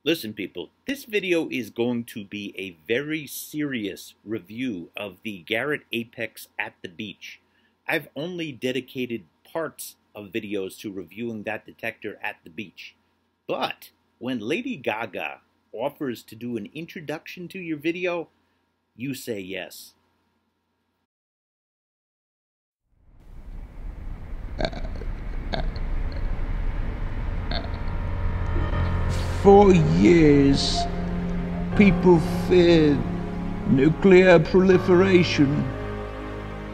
Listen, people, this video is going to be a very serious review of the Garrett Apex at the beach. I've only dedicated parts of videos to reviewing that detector at the beach. But when Lady Gaga offers to do an introduction to your video, you say yes. For years, people feared nuclear proliferation,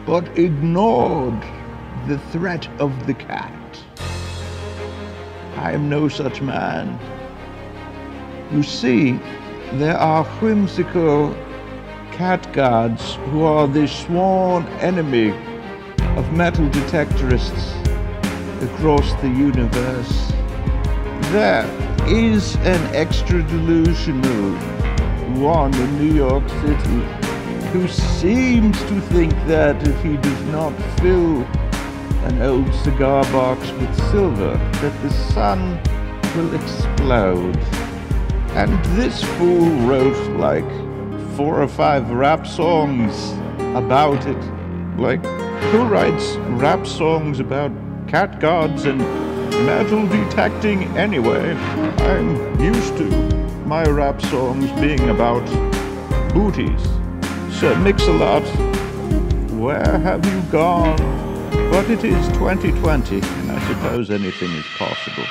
but ignored the threat of the cat. I am no such man. You see, there are whimsical cat guards who are the sworn enemy of metal detectorists across the universe. There is an extra delusional one in New York City who seems to think that if he does not fill an old cigar box with silver, that the sun will explode. And this fool wrote like 4 or 5 rap songs about it. Like, who writes rap songs about cat gods and metal detecting anyway? I'm used to my rap songs being about booties. Sir Mix-a-Lot, where have you gone? But it is 2020, and I suppose anything is possible.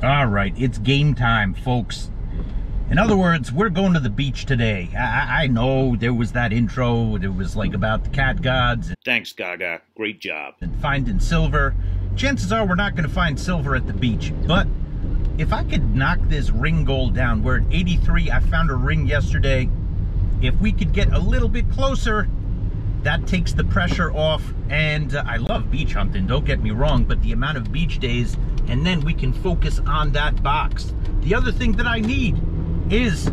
All right, it's game time, folks. In other words, we're going to the beach today. I know there was that intro. It was like about the cat gods. Thanks, Gaga. Great job. And finding silver. Chances are we're not going to find silver at the beach. But if I could knock this ring goal down, we're at 83. I found a ring yesterday. If we could get a little bit closer, that takes the pressure off. And I love beach hunting, don't get me wrong, but the amount of beach days, and then we can focus on that box. The other thing that I need is,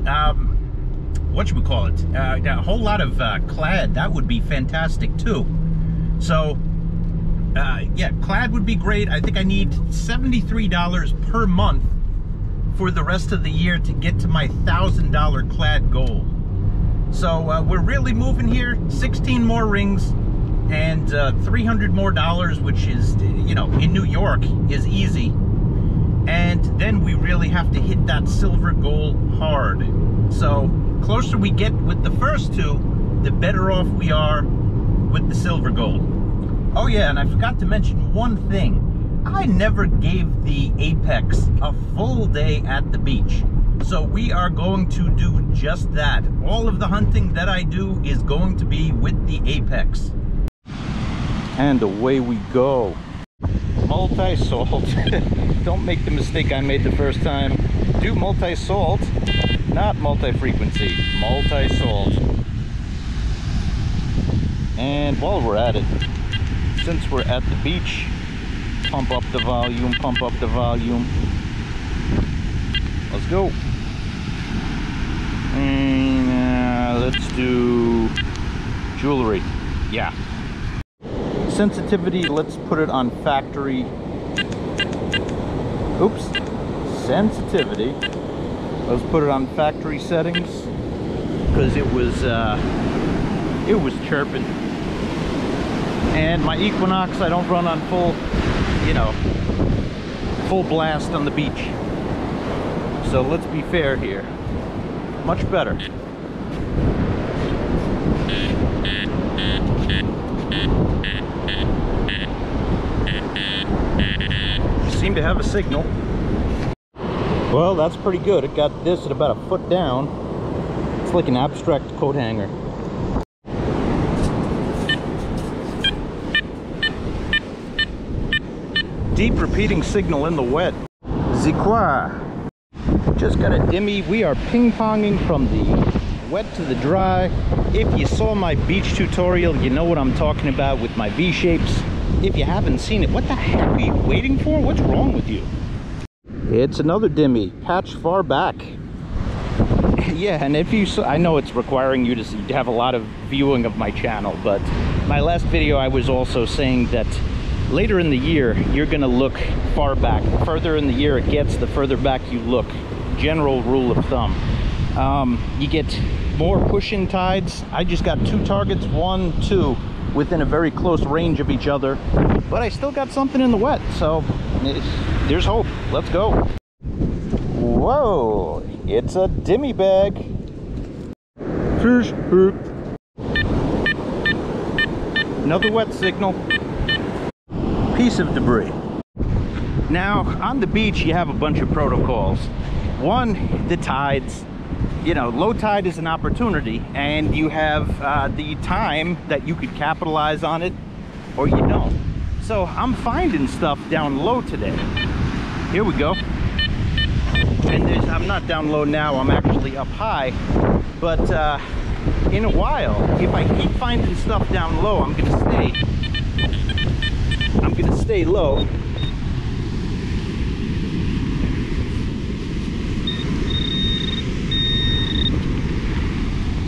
whatchamacallit, a whole lot of clad. That would be fantastic too. So, yeah, clad would be great. I think I need $73 per month for the rest of the year to get to my $1,000 clad goal. So we're really moving here. 16 more rings and $300 more, which is, you know, in New York is easy. And then we really have to hit that silver goal hard. So closer we get with the first two, the better off we are with the silver goal. Oh yeah, and I forgot to mention one thing. I never gave the Apex a full day at the beach. So we are going to do just that. All of the hunting that I do is going to be with the Apex. And away we go. Multi-salt. Don't make the mistake I made the first time. Do multi-salt, not multi-frequency. Multi-salt. And while we're at it, since we're at the beach, pump up the volume, pump up the volume. Let's go. And let's do jewelry. Yeah. Sensitivity, let's put it on factory. Oops. Sensitivity. Let's put it on factory settings because it was chirping. And my Equinox, I don't run on full, you know, full blast on the beach. So let's be fair here. Much better. Seem to have a signal. Well, that's pretty good. It got this at about a foot down. It's like an abstract coat hanger. Deep repeating signal in the wet. Ziqua. Just got a dimmy. We are ping-ponging from the wet to the dry. If you saw my beach tutorial, you know what I'm talking about with my V-shapes. If you haven't seen it, what the heck are you waiting for? What's wrong with you? It's another dimmy. Patch far back. Yeah, and if you saw, I know it's requiring you to have a lot of viewing of my channel, but my last video I was also saying that later in the year, you're gonna look far back. The further in the year it gets, the further back you look. General rule of thumb. You get more push-in tides. I just got two targets, 1, 2, within a very close range of each other. But I still got something in the wet, so there's hope. Let's go. Whoa, it's a dimmy bag. Fish hook. Another wet signal. Piece of debris. Now, on the beach, you have a bunch of protocols. One, the tides. You know, low tide is an opportunity, and you have the time that you could capitalize on it, or you don't. So I'm finding stuff down low today. Here we go. And I'm not down low now, I'm actually up high. But in a while, if I keep finding stuff down low, I'm gonna stay low.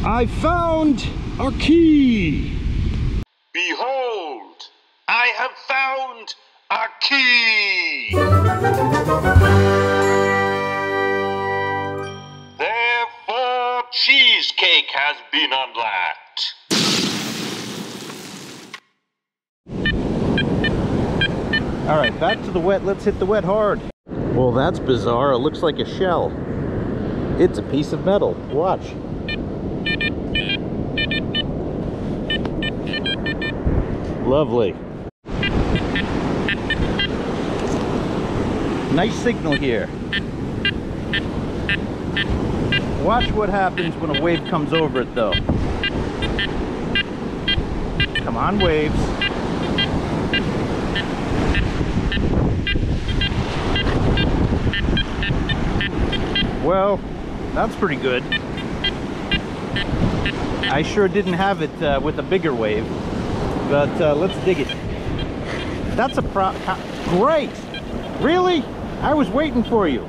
I found our key. Behold, I have found our key. Therefore, cheesecake has been unlocked. All right, back to the wet. Let's hit the wet hard. Well, that's bizarre. It looks like a shell. It's a piece of metal. Watch. Lovely. Nice signal here. Watch what happens when a wave comes over it, though. Come on, waves. Well, that's pretty good. I sure didn't have it with a bigger wave. But let's dig it. That's a great! Really? I was waiting for you.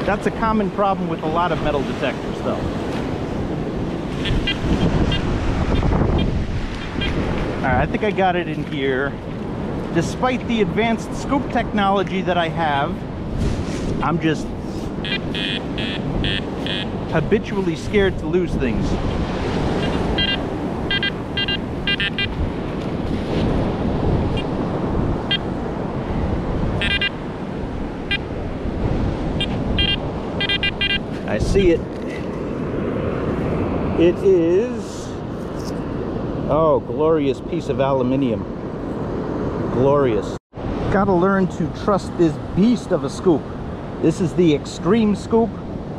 That's a common problem with a lot of metal detectors, though. Alright, I think I got it in here. Despite the advanced scoop technology that I have, I'm just habitually scared to lose things. see it. It is, oh, glorious piece of aluminium. Glorious. Gotta learn to trust this beast of a scoop. This is the extreme scoop,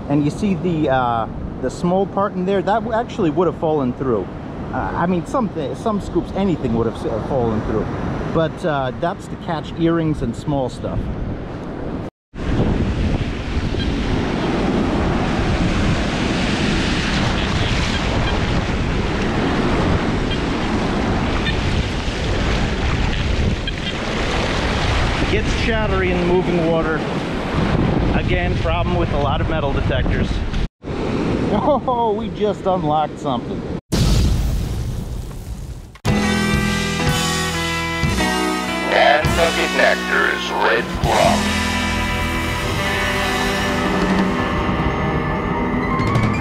and you see the small part in there, that actually would have fallen through. I mean, some scoops, anything would have fallen through, but that's to catch earrings and small stuff. It gets chattery in moving water. Again, problem with a lot of metal detectors. Oh, we just unlocked something. And the detector's red plum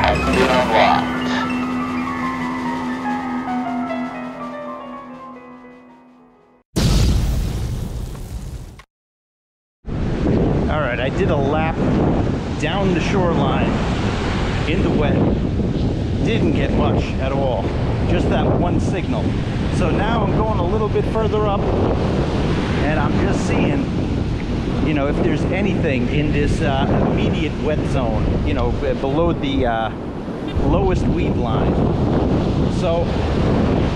has been unlocked. All right, I did a lap down the shoreline in the wet. Didn't get much at all, just that one signal. So now I'm going a little bit further up, and I'm just seeing, you know, if there's anything in this immediate wet zone, you know, below the lowest weed line. So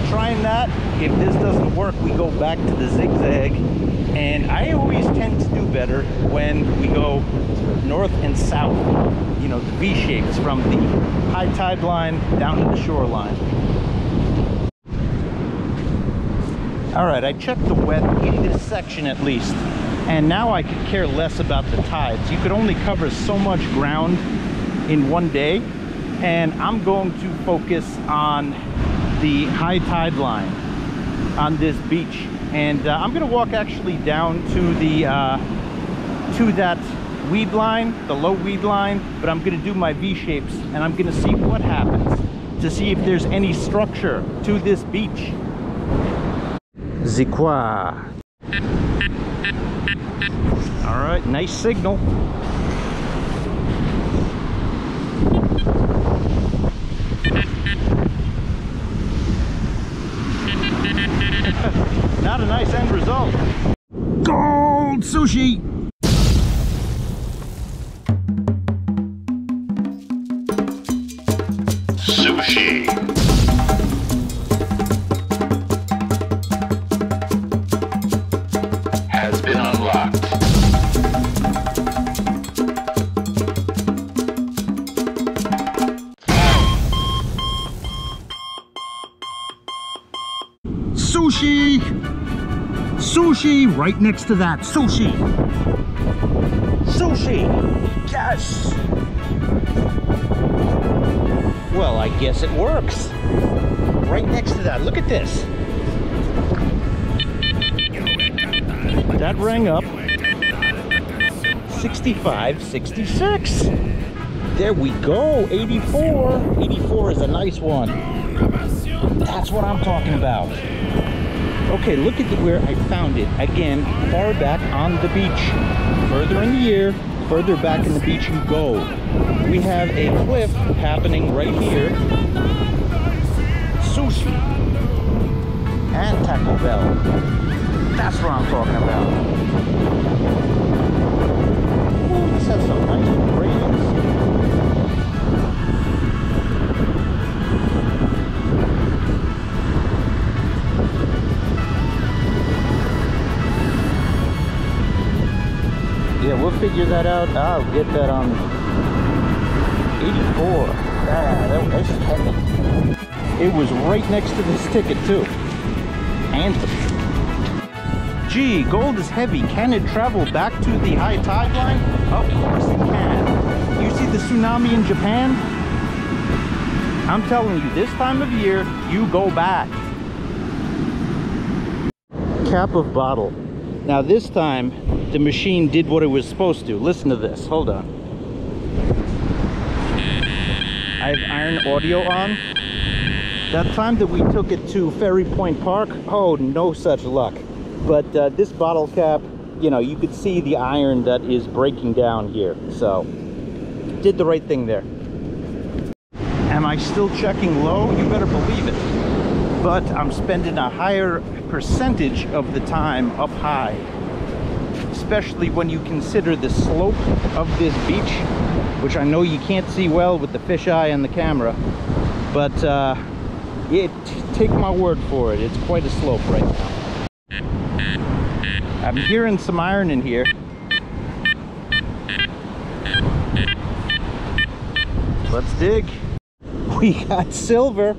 trying that. If this doesn't work, we go back to the zigzag, and I always tend to do better when we go north and south, you know, the V shapes from the high tide line down to the shoreline. All right, I checked the wet in this section at least, and now I could care less about the tides. You could only cover so much ground in one day, and I'm going to focus on the high tide line on this beach. And I'm gonna walk actually down to the to that weed line, the low weed line, but I'm gonna do my V shapes, and I'm gonna see what happens to see if there's any structure to this beach. Zikwa. All right, nice signal. Not a nice end result. Gold sushi. Sushi has been unlocked. Sushi! Sushi! Right next to that. Sushi! Sushi! Yes! Well, I guess it works. Right next to that. Look at this. That rang up. 65, 66. There we go. 84. 84 is a nice one. That's what I'm talking about. Okay, look at where I found it. Again, far back on the beach. Further in the year, further back in the beach you go. We have a cliff happening right here. Sushi. And Taco Bell. That's what I'm talking about. Ooh, this has some nice ratings. Yeah, we'll figure that out. I'll get that on 84. That's heavy. It was right next to this ticket too. Anthem. Gee, gold is heavy. Can it travel back to the high tide line? Of course it can. You see the tsunami in Japan? I'm telling you, this time of year, you go back. Cap of bottle. Now this time, the machine did what it was supposed to. Listen to this. Hold on. I have iron audio on. That time that we took it to Ferry Point Park, oh, no such luck. But this bottle cap, you know, you could see the iron that is breaking down here. So, did the right thing there. Am I still checking low? You better believe it. But I'm spending a higher percentage of the time up high, especially when you consider the slope of this beach, which I know you can't see well with the fisheye and the camera, but take my word for it, it's quite a slope right now. I'm hearing some iron in here. Let's dig. We got silver.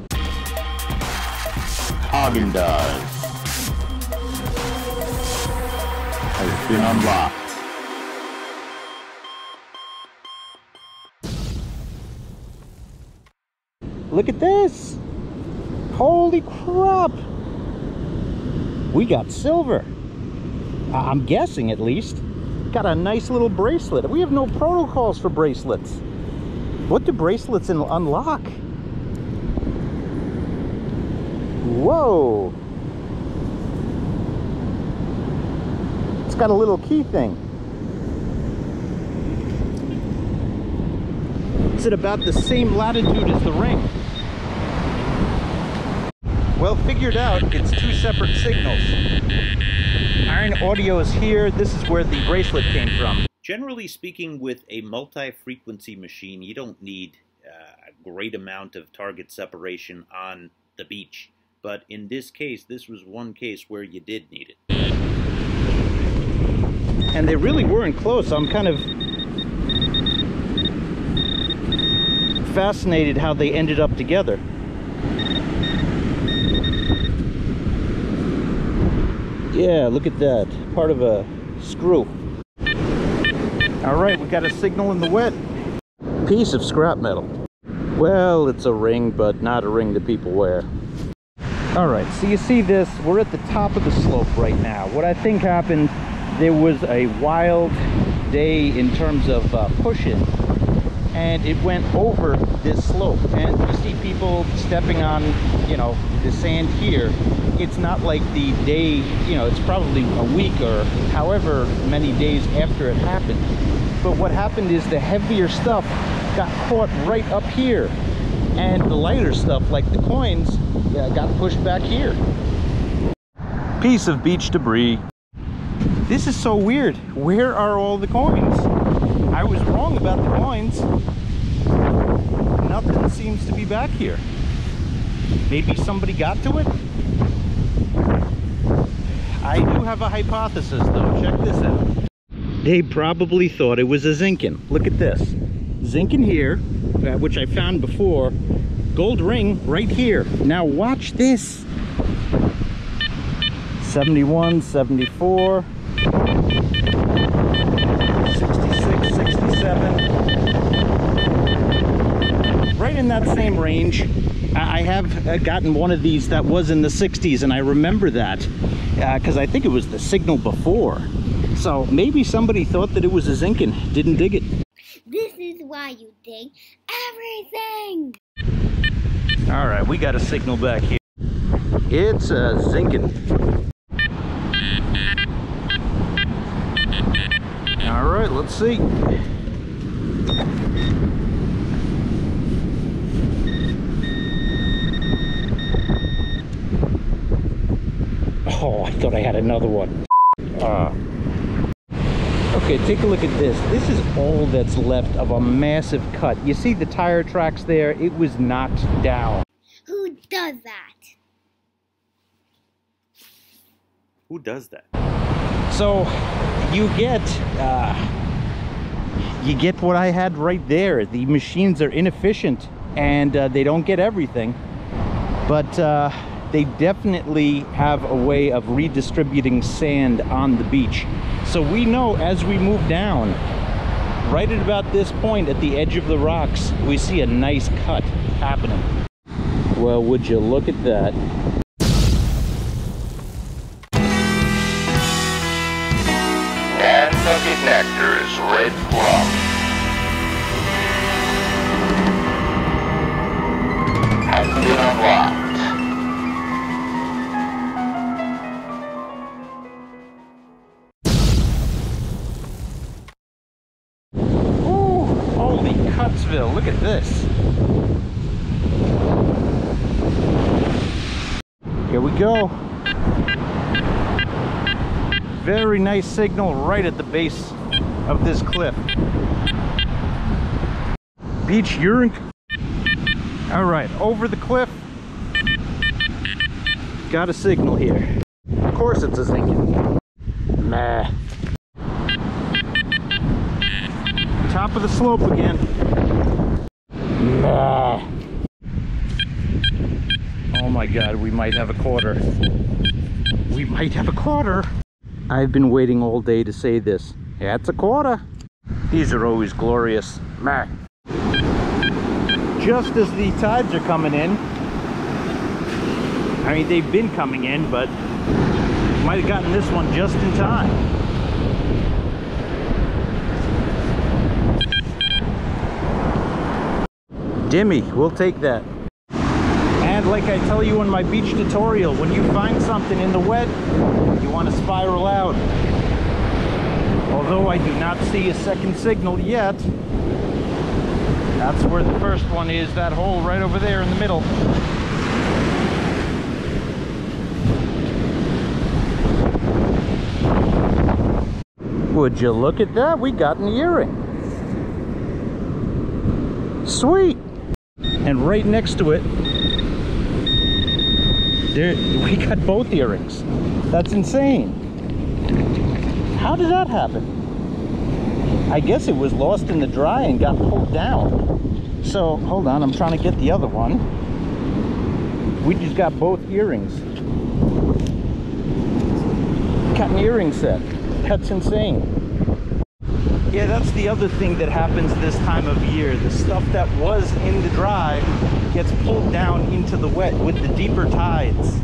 Haagen-Dazs has been unlocked. Look at this. Holy crap. We got silver. I'm guessing, at least. Got a nice little bracelet. We have no protocols for bracelets. What do bracelets unlock? Whoa. It's got a little key thing. Is it about the same latitude as the ring? Well, figured out, it's two separate signals. Iron audio is here. This is where the bracelet came from. Generally speaking, with a multi-frequency machine, you don't need a great amount of target separation on the beach. But in this case, this was one case where you did need it. And they really weren't close. I'm kind of fascinated how they ended up together. Yeah, look at that. Part of a screw. All right, we got a signal in the wet. Piece of scrap metal. Well, it's a ring, but not a ring that people wear. All right, so you see this, we're at the top of the slope right now. What I think happened, there was a wild day in terms of pushing, and it went over this slope. And you see people stepping on, you know, the sand here. It's not like the day, you know, it's probably a week or however many days after it happened. But what happened is the heavier stuff got caught right up here, and the lighter stuff, like the coins, got pushed back here. Piece of beach debris. This is so weird. Where are all the coins? I was wrong about the coins. Nothing seems to be back here. Maybe somebody got to it? I do have a hypothesis though. Check this out. They probably thought it was a zinkin. Look at this. Zinkin here, which I found before. Gold ring right here. Now watch this. 71, 74, 66, 67. Right in that same range. I have gotten one of these that was in the 60s, and I remember that because I think it was the signal before. So maybe somebody thought that it was a zinkin, didn't dig it. This is why you dig everything. All right, we got a signal back here. It's a zinkin. All right, let's see. Oh, I thought I had another one. Okay, take a look at this. This is all that's left of a massive cut. You see the tire tracks there? It was knocked down. Who does that? Who does that? So you get what I had right there. The machines are inefficient, and they don't get everything, but they definitely have a way of redistributing sand on the beach. So we know as we move down, right at about this point at the edge of the rocks, we see a nice cut happening. Well, would you look at that? And the detector's red plum has been unlocked. Ooh, holy Cutsville, look at this. Here we go. Very nice signal right at the base of this cliff. Beach urine. All right, over the cliff. Got a signal here. Of course it's a sinking. Nah. Top of the slope again. Nah. Oh my God, we might have a quarter. We might have a quarter. I've been waiting all day to say this. That's a quarter. These are always glorious. Meh. Just as the tides are coming in, I mean, they've been coming in, but might have gotten this one just in time. Dimmy, we'll take that. And like I tell you in my beach tutorial, when you find something in the wet, you want to spiral out. Although I do not see a second signal yet, that's where the first one is, that hole right over there in the middle. Would you look at that? We got an earring. Sweet. And right next to it, there we got both earrings. That's insane. How did that happen? I guess it was lost in the dry and got pulled down. So hold on, I'm trying to get the other one. We just got both earrings. Got an earring set. That's insane. Yeah, that's the other thing that happens this time of year. The stuff that was in the dry gets pulled down into the wet with the deeper tides.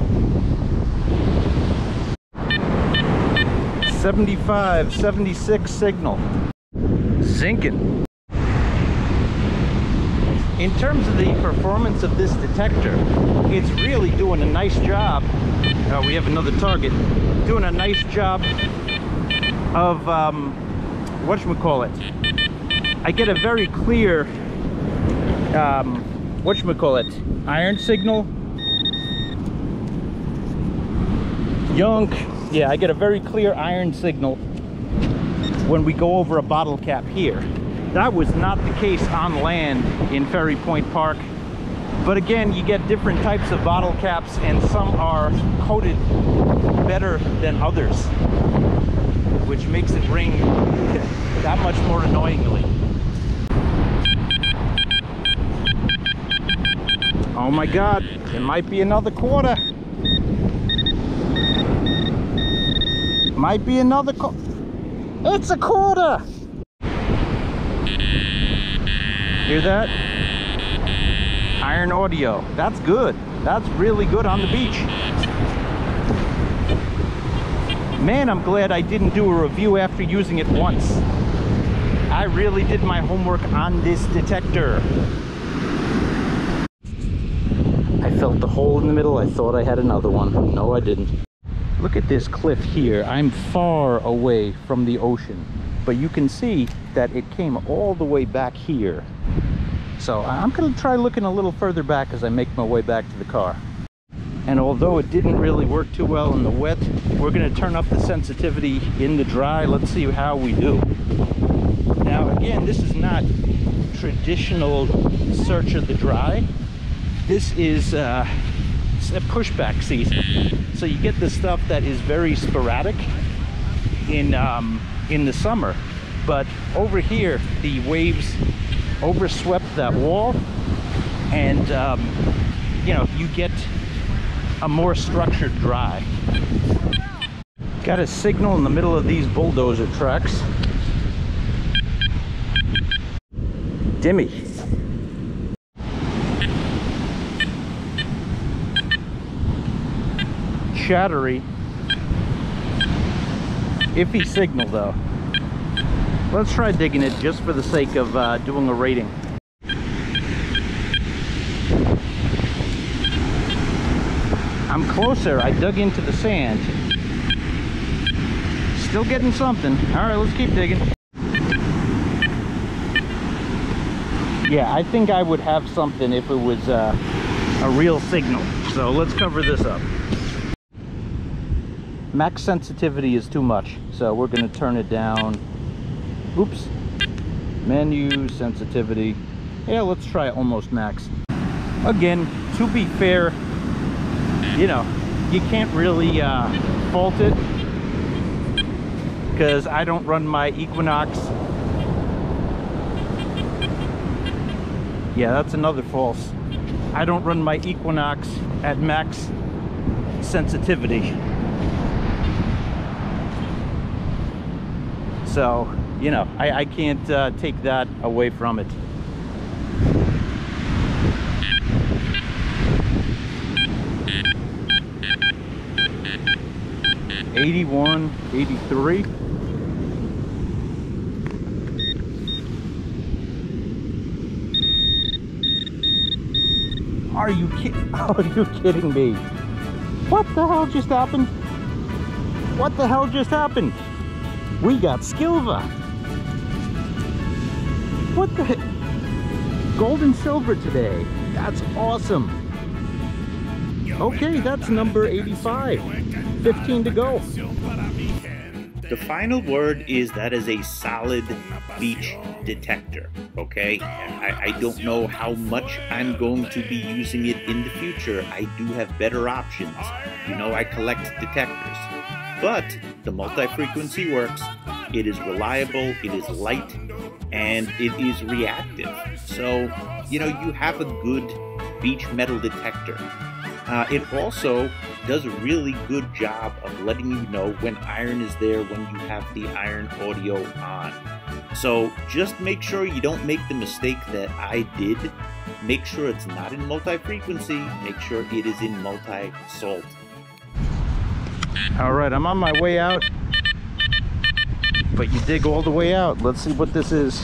75, 76 signal. Zinking. In terms of the performance of this detector, it's really doing a nice job. Oh, we have another target. Doing a nice job of whatchamacallit. I get a very clear whatchamacallit, iron signal. Yunk. Yeah, I get a very clear iron signal when we go over a bottle cap here. That was not the case on land in Ferry Point Park. But again, you get different types of bottle caps, and some are coated better than others, which makes it ring that much more annoyingly. Oh my God, it might be another quarter. Might be another It's a quarter! Hear that? Iron audio. That's good. That's really good on the beach. Man, I'm glad I didn't do a review after using it once. I really did my homework on this detector. I felt the hole in the middle. I thought I had another one. No, I didn't. Look at this cliff here. I'm far away from the ocean, but you can see that it came all the way back here. So I'm gonna try looking a little further back as I make my way back to the car. And although it didn't really work too well in the wet, we're gonna turn up the sensitivity in the dry. Let's see how we do. Now again, this is not traditional search of the dry. This is a pushback season. So you get the stuff that is very sporadic in the summer. But over here, the waves overswept that wall, and you know, you get a more structured dry. Got a signal in the middle of these bulldozer tracks. Dimmy. Chattery. Iffy signal though. Let's try digging it just for the sake of doing a rating. I'm closer. I dug into the sand. Still getting something. All right, let's keep digging. Yeah, I think I would have something if it was a real signal. So let's cover this up. Max sensitivity is too much, so we're going to turn it down. Oops. Menu, sensitivity. Yeah, let's try almost max. Again, to be fair, you know, you can't really fault it, because I don't run my Equinox. Yeah, that's another false. I don't run my Equinox at max sensitivity. So, you know, I can't take that away from it. '81, '83. Are you kidding me? What the hell just happened? What the hell just happened? We got Skilva. What the heck? Gold and silver today. That's awesome. Okay, that's number 85. 15 to go. The final word is that is a solid beach detector, okay? I don't know how much I'm going to be using it in the future. I do have better options. You know, I collect detectors. But the multi-frequency works. It is reliable, it is light, and it is reactive. So, you know, you have a good beach metal detector. It also does a really good job of letting you know when iron is there when you have the iron audio on. So just make sure you don't make the mistake that I did. Make sure it's not in multi-frequency. Make sure it is in multi-salt. All right, I'm on my way out. But you dig all the way out. Let's see what this is.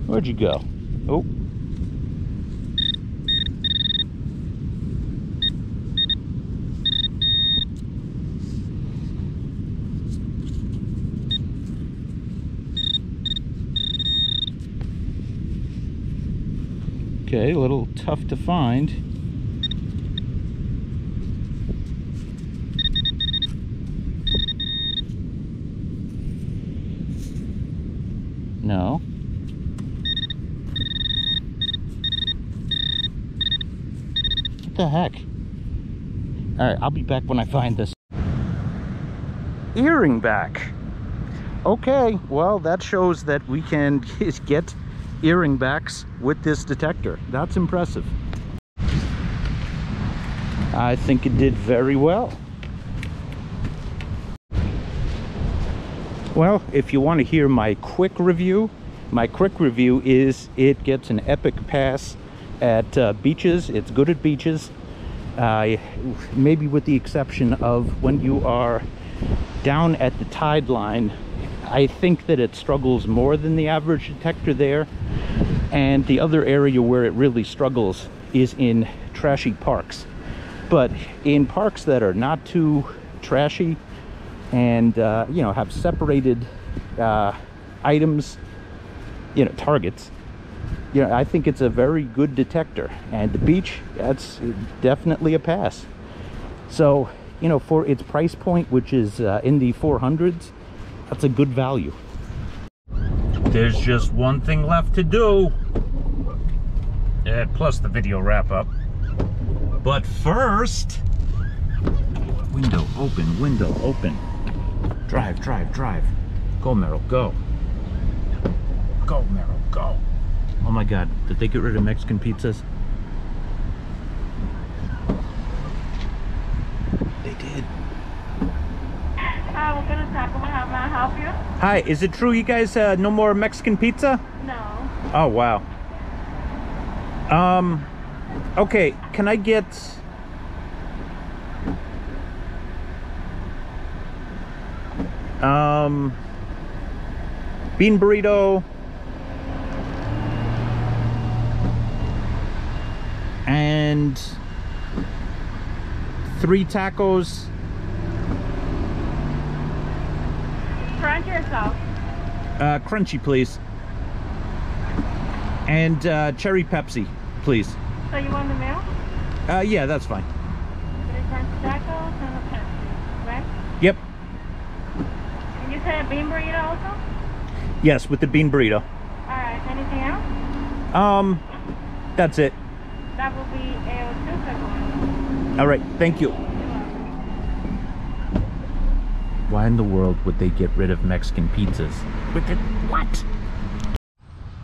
Where'd you go? Oh. Okay, a little tough to find. No. What the heck? Alright, I'll be back when I find this. Earring back. Okay, well, that shows that we can get earring backs with this detector. That's impressive. I think it did very well. Well, if you want to hear my quick review is it gets an epic pass at beaches. It's good at beaches, maybe with the exception of when you are down at the tide line. I think that it struggles more than the average detector there, and the other area where it really struggles is in trashy parks. But in parks that are not too trashy and you know, have separated items, you know, targets, you know, I think it's a very good detector. And the beach, that's definitely a pass. So, you know, for its price point, which is in the 400s, that's a good value. There's just one thing left to do, plus the video wrap up. But first, window open, window open. Drive, drive, drive. Go, Meryl, go. Go, Meryl, go. Oh my God, did they get rid of Mexican pizzas? They did. Hi, what kind of taco may I help you? Hi, is it true you guys no more Mexican pizza? No. Oh, wow. Okay, can I get bean burrito and 3 tacos Crunchy or soft? Crunchy, please. And cherry Pepsi, please. So you want the milk? Yeah, that's fine. 3 crunchy tacos and a Pepsi, right? Yep. And you said a bean burrito also? Yes, with the bean burrito. Alright, anything else? That's it. That will be a 2 second. All right, thank you. Why in the world would they get rid of Mexican pizzas? With it, what?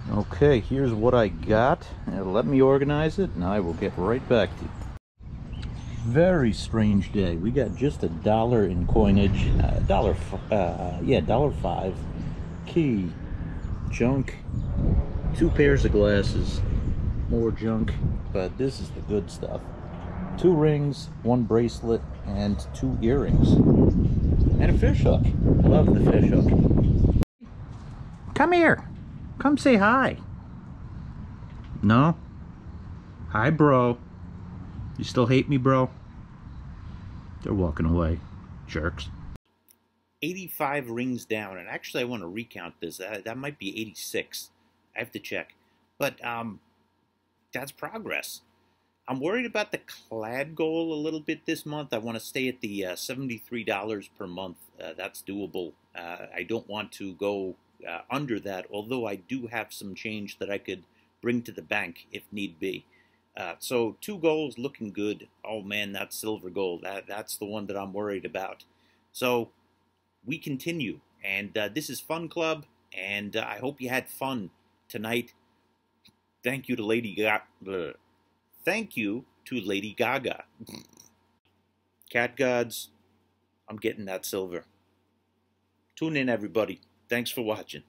Okay, here's what I got. Let me organize it, and I will get right back to you. Very strange day. We got just $1 in coinage. $1.05. Key. Junk. 2 pairs of glasses. More junk, but this is the good stuff. 2 rings, 1 bracelet, and 2 earrings. And a fish hook. Love the fish hook. Come here. Come say hi. No? Hi, bro. You still hate me, bro? They're walking away. Jerks. 85 rings down, and actually I want to recount this. That might be 86. I have to check. But that's progress. I'm worried about the clad goal a little bit this month. I want to stay at the $73 per month. That's doable. I don't want to go under that, although I do have some change that I could bring to the bank if need be. So 2 goals looking good. Oh man, that silver goal. That's the one that I'm worried about. So we continue, and this is Fun Club, and I hope you had fun tonight. Thank you to Lady Gaga. Thank you to Lady Gaga. Cat gods, I'm getting that silver. Tune in, everybody. Thanks for watching.